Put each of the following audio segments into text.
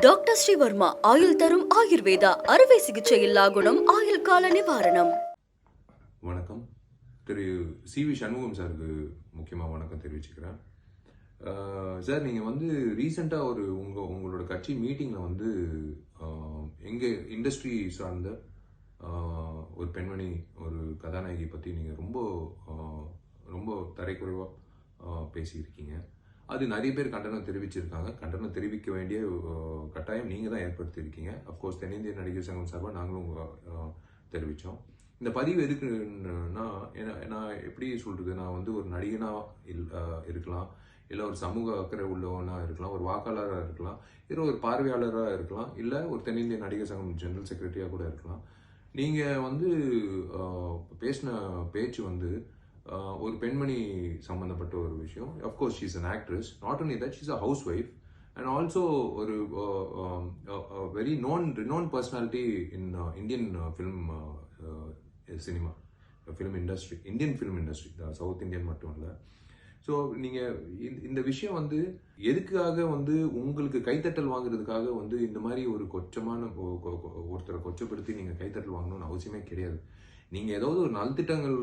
Doctor Sreevarma ஆயுள் தரும் ஆயுர்வேதா அறுவை சிகிச்சையில்லா குணம் ஆயுள் கால நிவாரணம். வணக்கம். திரு சி.வி. சண்முகம் சாருக்கு முக்கியமாக வணக்கம் தெரிவிச்சுக்கிறேன். சார், நீங்கள் ரீசெண்டாக உங்களோட கட்சி மீட்டிங்கில் எங்கள் இண்டஸ்ட்ரி சார்ந்த ஒரு பெண்மணி, ஒரு கதாநாயகி பற்றி நீங்கள் ரொம்ப தரைக்குறைவாக பேசியிருக்கீங்க. அது நிறைய பேர் கண்டனம் தெரிவிச்சிருக்காங்க. கண்டனம் தெரிவிக்க வேண்டிய கட்டாயம் நீங்கள் தான் ஏற்படுத்தியிருக்கீங்க. அஃப்கோர்ஸ் தென்னிந்திய நடிகர் சங்கம் சார்பாக நாங்களும் தெரிவித்தோம். இந்த பதிவு எதுக்குன்னா, நான் எப்படி சொல்கிறது, நான் ஒரு நடிகனாக இருக்கலாம், இல்லை ஒரு சமூக அக்கறை உள்ளவனாக இருக்கலாம், ஒரு வாக்காளராக இருக்கலாம், இல்லை ஒரு பார்வையாளராக இருக்கலாம், இல்லை ஒரு தென்னிந்திய நடிகர் சங்கம் ஜெனரல் செக்ரட்டரியாக கூட இருக்கலாம். நீங்கள் பேசின பேச்சு ஒரு பெண்மணி சம்பந்தப்பட்ட ஒரு விஷயம். Of course she is an actress. Not only that, she is a house wife and also ஒரு very renowned personality in Indian film industry, Indian film industry, south Indian மட்டும் இல்லை. ஸோ நீங்கள் இந்த விஷயம் எதுக்காக உங்களுக்கு கைத்தட்டல் வாங்குறதுக்காக இந்த மாதிரி ஒரு ஒருத்தரை கொச்சப்படுத்தி நீங்கள் கைத்தட்டல் வாங்கணும்னு அவசியமே கிடையாது. நீங்கள் ஏதாவது ஒரு நல்திட்டங்கள்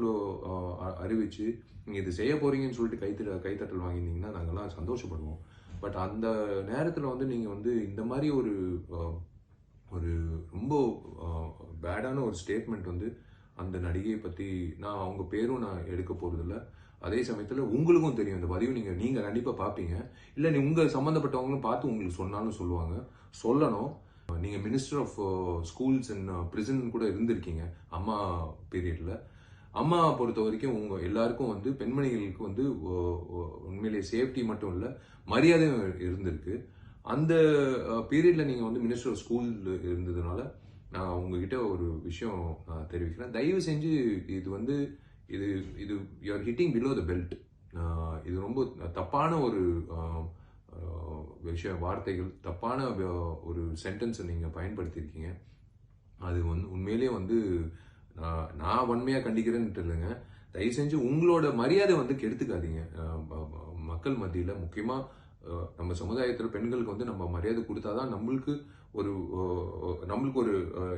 அறிவிச்சு நீங்கள் இது செய்ய போறீங்கன்னு சொல்லிட்டு கைத்தட்டல் வாங்கியிருந்தீங்கன்னா நாங்கள்லாம் சந்தோஷப்படுவோம். பட் அந்த நேரத்தில் நீங்கள் இந்த மாதிரி ஒரு ரொம்ப பேடான ஒரு ஸ்டேட்மெண்ட் அந்த நடிகையை பற்றி, நான் அவங்க பேரும் நான் எடுக்க போகிறதில்ல. அதே சமயத்தில் உங்களுக்கும் தெரியும் இந்த பதிவு நீங்கள் கண்டிப்பாக பார்ப்பீங்க, இல்லை உங்கள் சம்மந்தப்பட்டவங்களும் பார்த்து உங்களுக்கு சொன்னாலும் சொல்லணும். நீங்கள் minister of schools and prison கூட இருந்திருக்கீங்க அம்மா பீரியடில். அம்மா பொறுத்த வரைக்கும் உங்கள் எல்லாருக்கும் பெண்மணிகளுக்கு உண்மையிலேயே சேஃப்டி மட்டும் இல்லை, மரியாதையும் இருந்திருக்கு. அந்த பீரியடில் நீங்கள் மினிஸ்டர் ஆஃப் ஸ்கூல் இருந்ததுனால நான் உங்ககிட்ட ஒரு விஷயம் நான் தெரிவிக்கிறேன். தயவு செஞ்சு இது you are hitting below the belt. இது ரொம்ப தப்பான ஒரு வார்த்தைகள், தப்பான ஒரு சென்டென்ஸை நீங்கள் பயன்படுத்தியிருக்கீங்க. அது உண்மையிலேயே நான் வன்மையாக கண்டிக்கிறேன்ட்டு இல்லைங்க. தயவு செஞ்சு உங்களோட மரியாதை கெடுத்துக்காதீங்க. மக்கள் மத்தியில், முக்கியமாக நம்ம சமுதாயத்தில் பெண்களுக்கு நம்ம மரியாதை கொடுத்தாதான் நம்மளுக்கு ஒரு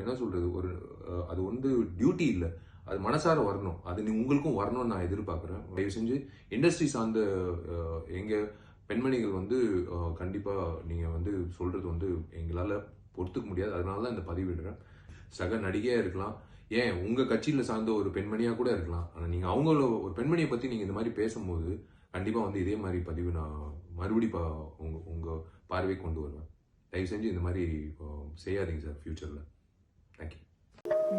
என்ன சொல்றது, அது டியூட்டி இல்லை, அது மனசார வரணும். அது உங்களுக்கும் வரணும்னு நான் எதிர்பார்க்குறேன். தயவு செஞ்சு இண்டஸ்ட்ரி சார்ந்த எங்கள் பெண்மணிகள் கண்டிப்பாக நீங்கள் சொல்கிறது எங்களால் பொறுத்துக்க முடியாது. அதனால தான் இந்த பதிவிடுறேன். சக நடிகையாக இருக்கலாம், ஏன் உங்கள் கட்சியில் சார்ந்த ஒரு பெண்மணியாக கூட இருக்கலாம். ஆனால் நீங்கள் அவங்கள ஒரு பெண்மணியை பற்றி நீங்கள் இந்த மாதிரி பேசும்போது கண்டிப்பாக இதே மாதிரி பதிவு நான் மறுபடி உங்கள் பார்வை கொண்டு வருவேன். தயவு செஞ்சு இந்த மாதிரி செய்யாதீங்க சார் ஃபியூச்சரில். தேங்க்யூ.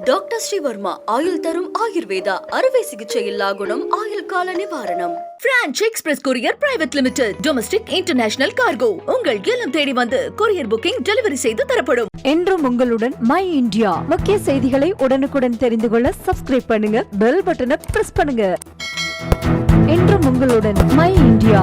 டாக்டர் ஸ்ரீவர்மா ஆயுள் தரும் ஆயுர்வேதா அறுவை சிகிச்சையில்லா குணம் ஆயுள் கால நிவாரணம். Branch express courier private limited. Domestic international cargo. உங்கள் இல்லம் தேடி வந்து கொரியர் புக்கிங் டெலிவரி செய்து தரப்படும். என்றும் உங்களுடன் மை இந்தியா. முக்கிய செய்திகளை உடனுக்குடன் தெரிந்து கொள்ள சப்ஸ்கிரைப் பண்ணுங்க, பெல் பட்டனை பிரஸ் பண்ணுங்க. என்றும் உங்களுடன் மை இந்தியா.